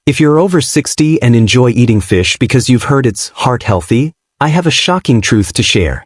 If you're over 60 and enjoy eating fish because you've heard it's heart healthy, I have a shocking truth to share.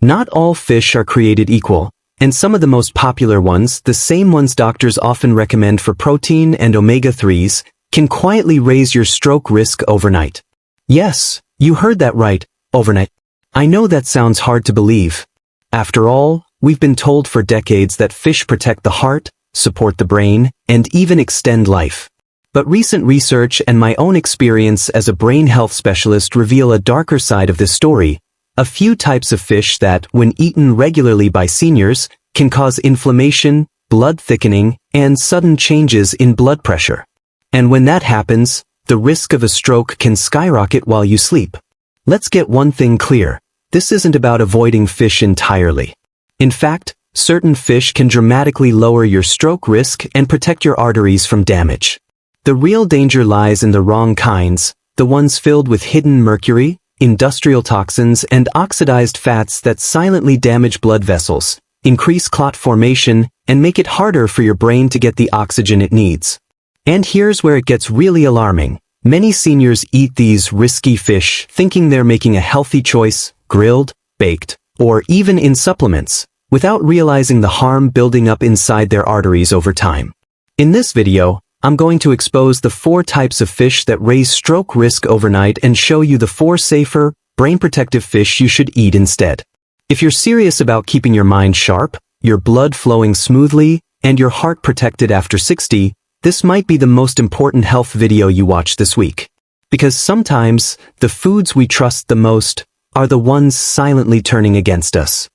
Not all fish are created equal, and some of the most popular ones, the same ones doctors often recommend for protein and omega-3s, can quietly raise your stroke risk overnight. Yes, you heard that right, overnight. I know that sounds hard to believe. After all, we've been told for decades that fish protect the heart, support the brain, and even extend life. But recent research and my own experience as a brain health specialist reveal a darker side of this story. A few types of fish that, when eaten regularly by seniors, can cause inflammation, blood thickening, and sudden changes in blood pressure. And when that happens, the risk of a stroke can skyrocket while you sleep. Let's get one thing clear. This isn't about avoiding fish entirely. In fact, certain fish can dramatically lower your stroke risk and protect your arteries from damage. The real danger lies in the wrong kinds, the ones filled with hidden mercury, industrial toxins, and oxidized fats that silently damage blood vessels, increase clot formation, and make it harder for your brain to get the oxygen it needs. And here's where it gets really alarming. Many seniors eat these risky fish thinking they're making a healthy choice, grilled, baked, or even in supplements, without realizing the harm building up inside their arteries over time. In this video, I'm going to expose the 4 types of fish that raise stroke risk overnight and show you the 4 safer, brain-protective fish you should eat instead. If you're serious about keeping your mind sharp, your blood flowing smoothly, and your heart protected after 60, this might be the most important health video you watch this week. Because sometimes, the foods we trust the most are the ones silently turning against us.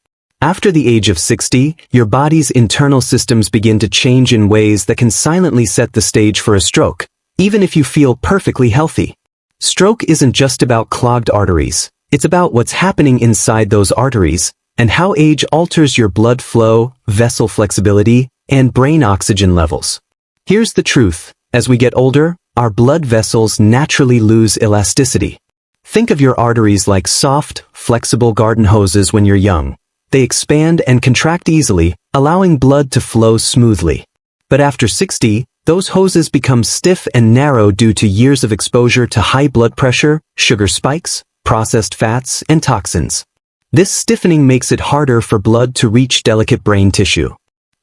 After the age of 60, your body's internal systems begin to change in ways that can silently set the stage for a stroke, even if you feel perfectly healthy. Stroke isn't just about clogged arteries, it's about what's happening inside those arteries, and how age alters your blood flow, vessel flexibility, and brain oxygen levels. Here's the truth, as we get older, our blood vessels naturally lose elasticity. Think of your arteries like soft, flexible garden hoses when you're young. They expand and contract easily, allowing blood to flow smoothly. But after 60, those hoses become stiff and narrow due to years of exposure to high blood pressure, sugar spikes, processed fats, and toxins. This stiffening makes it harder for blood to reach delicate brain tissue.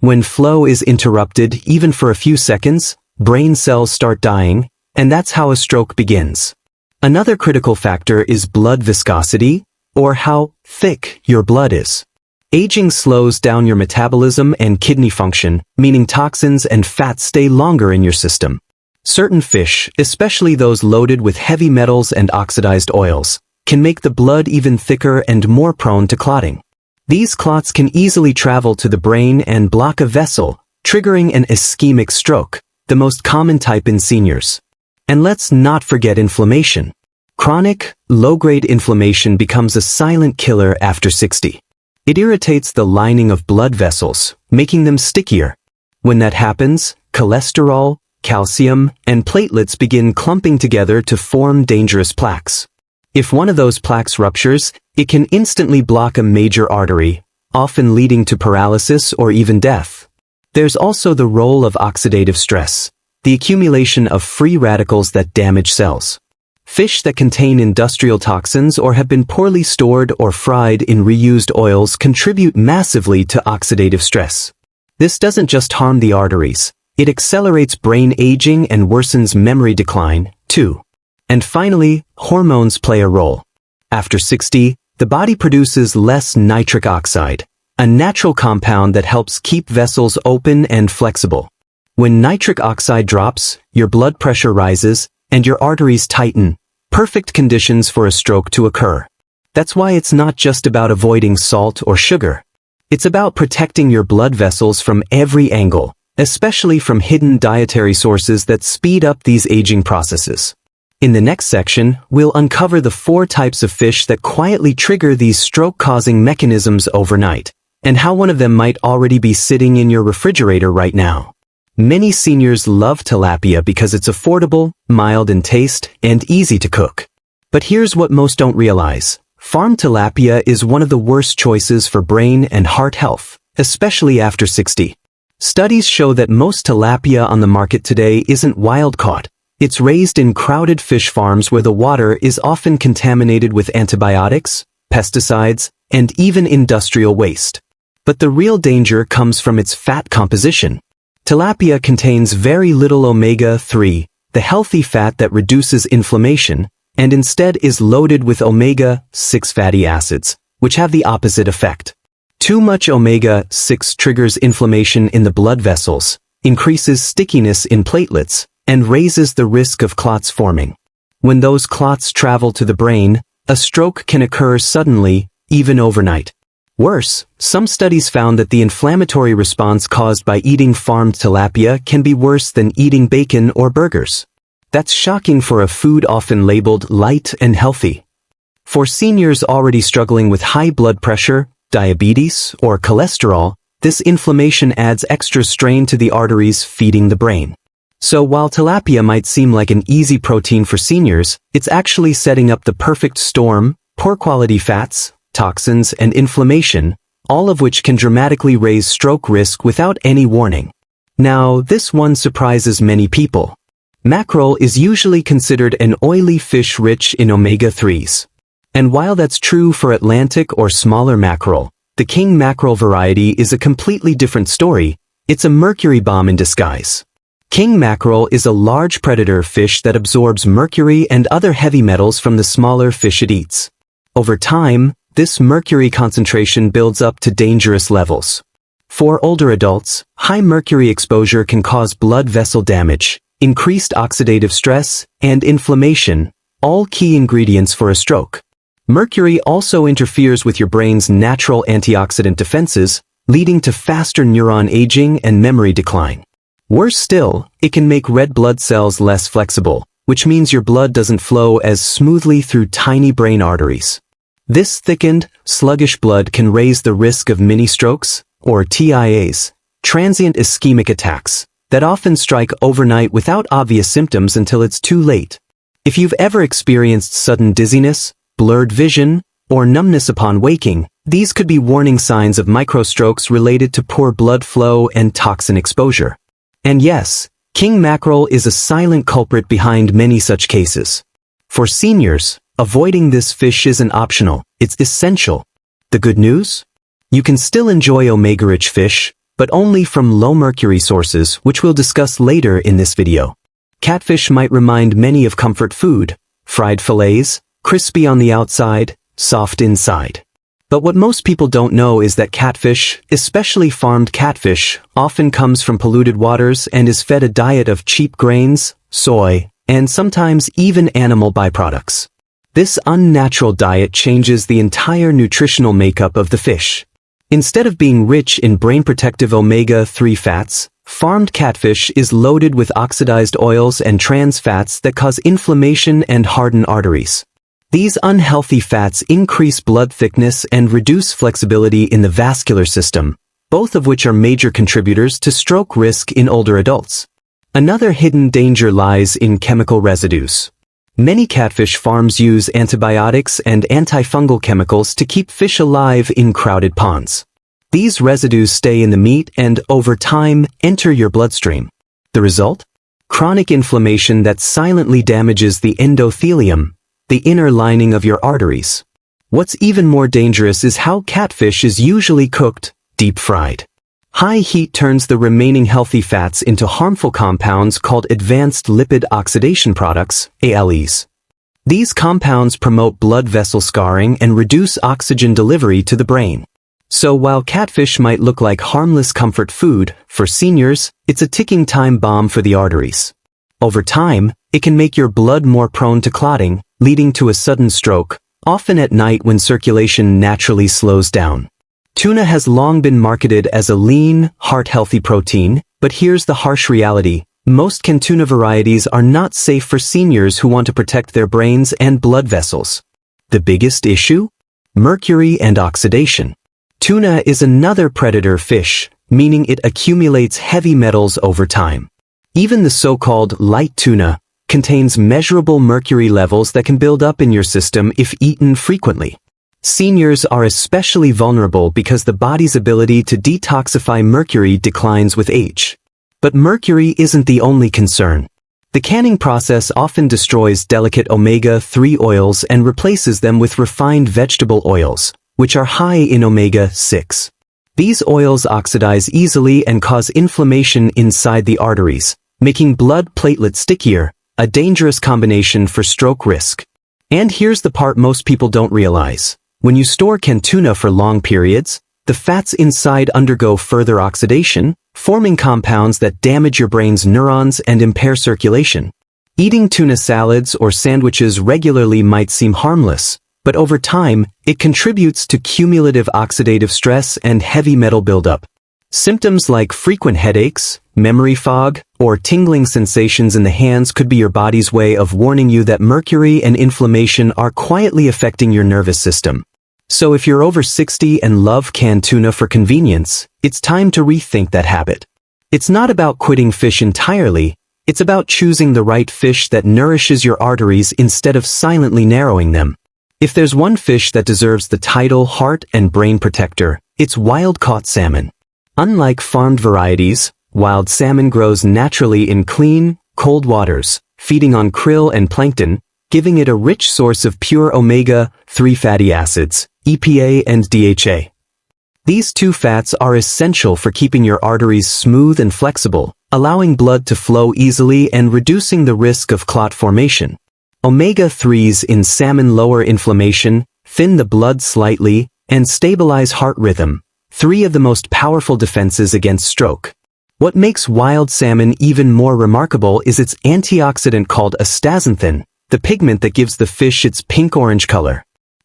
When flow is interrupted, even for a few seconds, brain cells start dying, and that's how a stroke begins. Another critical factor is blood viscosity, or how thick your blood is. Aging slows down your metabolism and kidney function, meaning toxins and fats stay longer in your system. Certain fish, especially those loaded with heavy metals and oxidized oils, can make the blood even thicker and more prone to clotting. These clots can easily travel to the brain and block a vessel, triggering an ischemic stroke, the most common type in seniors. And let's not forget inflammation. Chronic, low-grade inflammation becomes a silent killer after 60. It irritates the lining of blood vessels, making them stickier. When that happens, cholesterol, calcium, and platelets begin clumping together to form dangerous plaques. If one of those plaques ruptures, it can instantly block a major artery, often leading to paralysis or even death. There's also the role of oxidative stress, the accumulation of free radicals that damage cells. Fish that contain industrial toxins or have been poorly stored or fried in reused oils contribute massively to oxidative stress. This doesn't just harm the arteries, it accelerates brain aging and worsens memory decline, too. And finally, hormones play a role. After 60, the body produces less nitric oxide, a natural compound that helps keep vessels open and flexible. When nitric oxide drops, your blood pressure rises, and your arteries tighten, perfect conditions for a stroke to occur. That's why it's not just about avoiding salt or sugar. It's about protecting your blood vessels from every angle, especially from hidden dietary sources that speed up these aging processes. In the next section, we'll uncover the 4 types of fish that quietly trigger these stroke-causing mechanisms overnight, and how one of them might already be sitting in your refrigerator right now. Many seniors love tilapia because it's affordable, mild in taste, and easy to cook. But here's what most don't realize. Farm tilapia is one of the worst choices for brain and heart health, especially after 60. Studies show that most tilapia on the market today isn't wild-caught. It's raised in crowded fish farms where the water is often contaminated with antibiotics, pesticides, and even industrial waste. But the real danger comes from its fat composition. Tilapia contains very little omega-3, the healthy fat that reduces inflammation, and instead is loaded with omega-6 fatty acids, which have the opposite effect. Too much omega-6 triggers inflammation in the blood vessels, increases stickiness in platelets, and raises the risk of clots forming. When those clots travel to the brain, a stroke can occur suddenly, even overnight. Worse, some studies found that the inflammatory response caused by eating farmed tilapia can be worse than eating bacon or burgers. That's shocking for a food often labeled light and healthy. For seniors already struggling with high blood pressure, diabetes, or cholesterol, this inflammation adds extra strain to the arteries feeding the brain. So while tilapia might seem like an easy protein for seniors, it's actually setting up the perfect storm: poor quality fats, toxins, and inflammation, all of which can dramatically raise stroke risk without any warning. Now, this one surprises many people. Mackerel is usually considered an oily fish rich in omega-3s. And while that's true for Atlantic or smaller mackerel, the king mackerel variety is a completely different story. It's a mercury bomb in disguise. King mackerel is a large predator fish that absorbs mercury and other heavy metals from the smaller fish it eats. Over time, this mercury concentration builds up to dangerous levels. For older adults, high mercury exposure can cause blood vessel damage, increased oxidative stress, and inflammation, all key ingredients for a stroke. Mercury also interferes with your brain's natural antioxidant defenses, leading to faster neuron aging and memory decline. Worse still, it can make red blood cells less flexible, which means your blood doesn't flow as smoothly through tiny brain arteries. This thickened, sluggish blood can raise the risk of mini-strokes, or TIAs, transient ischemic attacks, that often strike overnight without obvious symptoms until it's too late. If you've ever experienced sudden dizziness, blurred vision, or numbness upon waking, these could be warning signs of microstrokes related to poor blood flow and toxin exposure. And yes, king mackerel is a silent culprit behind many such cases. For seniors, avoiding this fish isn't optional, it's essential. The good news? You can still enjoy omega-rich fish, but only from low-mercury sources, which we'll discuss later in this video. Catfish might remind many of comfort food: fried fillets, crispy on the outside, soft inside. But what most people don't know is that catfish, especially farmed catfish, often comes from polluted waters and is fed a diet of cheap grains, soy, and sometimes even animal byproducts. This unnatural diet changes the entire nutritional makeup of the fish. Instead of being rich in brain-protective omega-3 fats, farmed catfish is loaded with oxidized oils and trans fats that cause inflammation and harden arteries. These unhealthy fats increase blood thickness and reduce flexibility in the vascular system, both of which are major contributors to stroke risk in older adults. Another hidden danger lies in chemical residues. Many catfish farms use antibiotics and antifungal chemicals to keep fish alive in crowded ponds. These residues stay in the meat and, over time, enter your bloodstream. The result? Chronic inflammation that silently damages the endothelium, the inner lining of your arteries. What's even more dangerous is how catfish is usually cooked, deep-fried. High heat turns the remaining healthy fats into harmful compounds called advanced lipid oxidation products, ALEs. These compounds promote blood vessel scarring and reduce oxygen delivery to the brain. So while catfish might look like harmless comfort food, for seniors, it's a ticking time bomb for the arteries. Over time, it can make your blood more prone to clotting, leading to a sudden stroke, often at night when circulation naturally slows down. Tuna has long been marketed as a lean, heart-healthy protein, but here's the harsh reality: most canned tuna varieties are not safe for seniors who want to protect their brains and blood vessels. The biggest issue? Mercury and oxidation. Tuna is another predator fish, meaning it accumulates heavy metals over time. Even the so-called light tuna contains measurable mercury levels that can build up in your system if eaten frequently. Seniors are especially vulnerable because the body's ability to detoxify mercury declines with age. But mercury isn't the only concern. The canning process often destroys delicate omega-3 oils and replaces them with refined vegetable oils, which are high in omega-6. These oils oxidize easily and cause inflammation inside the arteries, making blood platelets stickier, a dangerous combination for stroke risk. And here's the part most people don't realize. When you store canned tuna for long periods, the fats inside undergo further oxidation, forming compounds that damage your brain's neurons and impair circulation. Eating tuna salads or sandwiches regularly might seem harmless, but over time, it contributes to cumulative oxidative stress and heavy metal buildup. Symptoms like frequent headaches, memory fog, or tingling sensations in the hands could be your body's way of warning you that mercury and inflammation are quietly affecting your nervous system. So if you're over 60 and love canned tuna for convenience, it's time to rethink that habit. It's not about quitting fish entirely, it's about choosing the right fish that nourishes your arteries instead of silently narrowing them. If there's one fish that deserves the title heart and brain protector, it's wild-caught salmon. Unlike farmed varieties, wild salmon grows naturally in clean, cold waters, feeding on krill and plankton, giving it a rich source of pure omega-3 fatty acids, EPA and DHA. These two fats are essential for keeping your arteries smooth and flexible, allowing blood to flow easily and reducing the risk of clot formation. Omega-3s in salmon lower inflammation, thin the blood slightly, and stabilize heart rhythm, three of the most powerful defenses against stroke. What makes wild salmon even more remarkable is its antioxidant called astaxanthin, the pigment that gives the fish its pink-orange color.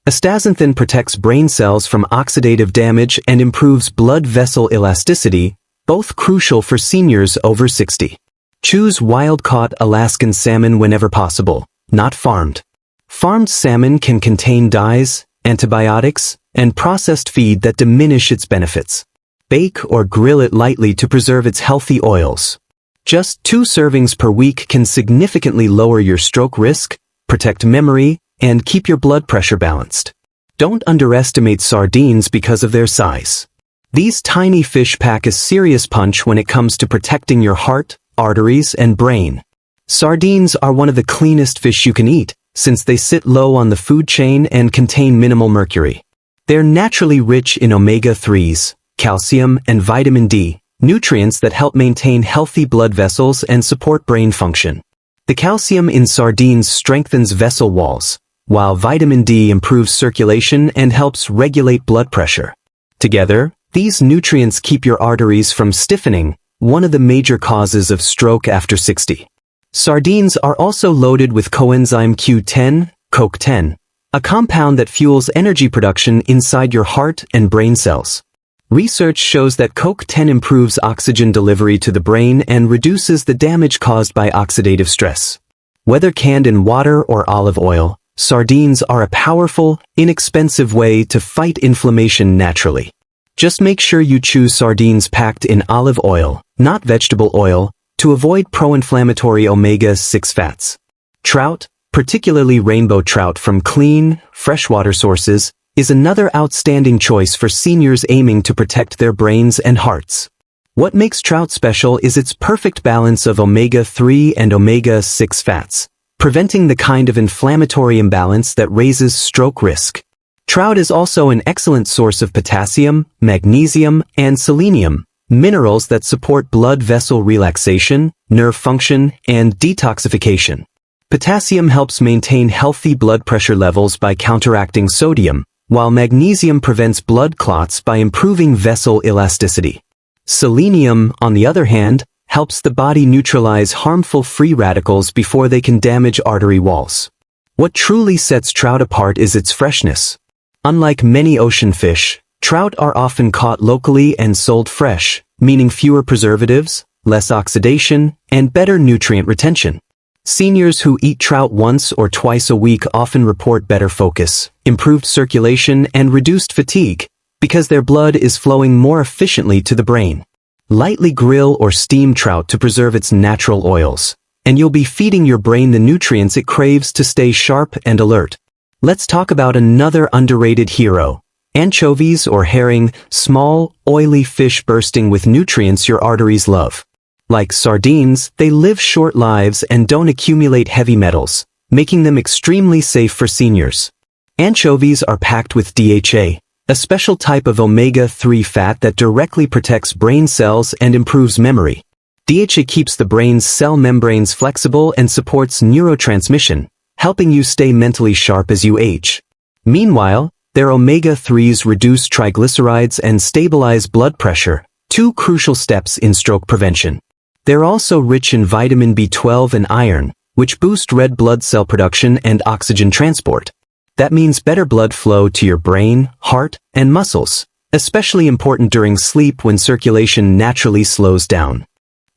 Astaxanthin protects brain cells from oxidative damage and improves blood vessel elasticity, both crucial for seniors over 60. Choose wild-caught Alaskan salmon whenever possible, not farmed. Farmed salmon can contain dyes, antibiotics, and processed feed that diminish its benefits. Bake or grill it lightly to preserve its healthy oils. Just 2 servings per week can significantly lower your stroke risk, protect memory, and keep your blood pressure balanced. Don't underestimate sardines because of their size. These tiny fish pack a serious punch when it comes to protecting your heart, arteries, and brain. Sardines are one of the cleanest fish you can eat, since they sit low on the food chain and contain minimal mercury. They're naturally rich in omega-3s, calcium, and vitamin D, nutrients that help maintain healthy blood vessels and support brain function. The calcium in sardines strengthens vessel walls, while vitamin D improves circulation and helps regulate blood pressure. Together, these nutrients keep your arteries from stiffening, one of the major causes of stroke after 60. Sardines are also loaded with coenzyme Q10, CoQ10, a compound that fuels energy production inside your heart and brain cells. Research shows that CoQ10 improves oxygen delivery to the brain and reduces the damage caused by oxidative stress. Whether canned in water or olive oil, sardines are a powerful, inexpensive way to fight inflammation naturally. Just make sure you choose sardines packed in olive oil, not vegetable oil, to avoid pro-inflammatory omega-6 fats. Trout, particularly rainbow trout from clean, freshwater sources, is another outstanding choice for seniors aiming to protect their brains and hearts. What makes trout special is its perfect balance of omega-3 and omega-6 fats, preventing the kind of inflammatory imbalance that raises stroke risk. Trout is also an excellent source of potassium, magnesium, and selenium, minerals that support blood vessel relaxation, nerve function, and detoxification. Potassium helps maintain healthy blood pressure levels by counteracting sodium, while magnesium prevents blood clots by improving vessel elasticity. Selenium, on the other hand, helps the body neutralize harmful free radicals before they can damage artery walls. What truly sets trout apart is its freshness. Unlike many ocean fish, trout are often caught locally and sold fresh, meaning fewer preservatives, less oxidation, and better nutrient retention. Seniors who eat trout once or twice a week often report better focus, improved circulation, and reduced fatigue, because their blood is flowing more efficiently to the brain. Lightly grill or steam trout to preserve its natural oils, and you'll be feeding your brain the nutrients it craves to stay sharp and alert. Let's talk about another underrated hero. Anchovies or herring, small, oily fish bursting with nutrients your arteries love. Like sardines, they live short lives and don't accumulate heavy metals, making them extremely safe for seniors. Anchovies are packed with DHA, a special type of omega-3 fat that directly protects brain cells and improves memory. DHA keeps the brain's cell membranes flexible and supports neurotransmission, helping you stay mentally sharp as you age. Meanwhile, their omega-3s reduce triglycerides and stabilize blood pressure, two crucial steps in stroke prevention. They're also rich in vitamin B12 and iron, which boost red blood cell production and oxygen transport. That means better blood flow to your brain, heart, and muscles, especially important during sleep when circulation naturally slows down.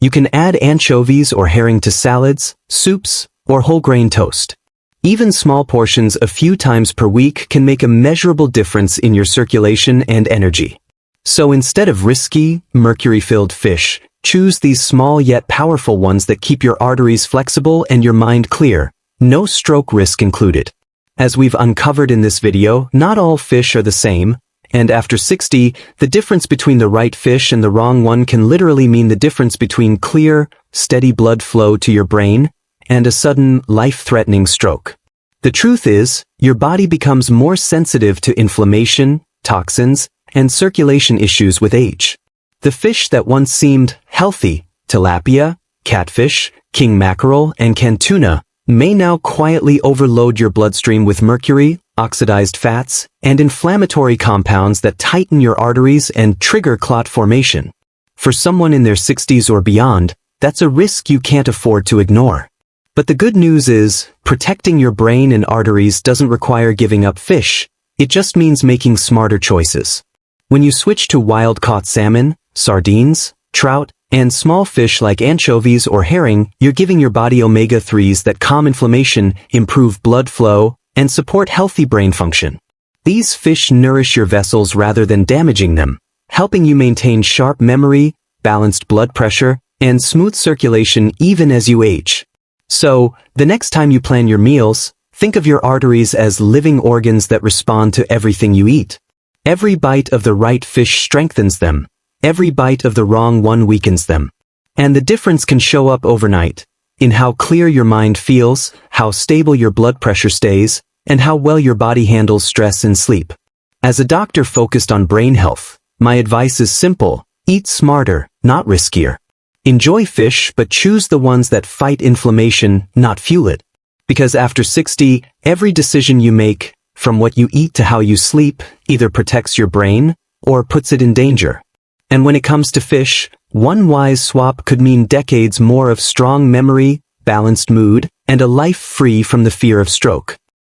You can add anchovies or herring to salads, soups, or whole grain toast. Even small portions a few times per week can make a measurable difference in your circulation and energy. So instead of risky, mercury-filled fish, choose these small yet powerful ones that keep your arteries flexible and your mind clear, no stroke risk included. As we've uncovered in this video, not all fish are the same, and after 60, the difference between the right fish and the wrong one can literally mean the difference between clear, steady blood flow to your brain and a sudden, life-threatening stroke. The truth is, your body becomes more sensitive to inflammation, toxins, and circulation issues with age. The fish that once seemed healthy, tilapia, catfish, king mackerel, and tuna, may now quietly overload your bloodstream with mercury, oxidized fats, and inflammatory compounds that tighten your arteries and trigger clot formation. For someone in their 60s or beyond, that's a risk you can't afford to ignore. But the good news is, protecting your brain and arteries doesn't require giving up fish. It just means making smarter choices. When you switch to wild-caught salmon, sardines, trout, and small fish like anchovies or herring, you're giving your body omega-3s that calm inflammation, improve blood flow, and support healthy brain function. These fish nourish your vessels rather than damaging them, helping you maintain sharp memory, balanced blood pressure, and smooth circulation even as you age. So, the next time you plan your meals, think of your arteries as living organs that respond to everything you eat. Every bite of the right fish strengthens them. Every bite of the wrong one weakens them. And the difference can show up overnight, in how clear your mind feels, how stable your blood pressure stays, and how well your body handles stress and sleep. As a doctor focused on brain health, my advice is simple: eat smarter, not riskier. Enjoy fish, but choose the ones that fight inflammation, not fuel it. Because after 60, every decision you make, from what you eat to how you sleep, either protects your brain or puts it in danger. And when it comes to fish, one wise swap could mean decades more of strong memory, balanced mood, and a life free from the fear of stroke.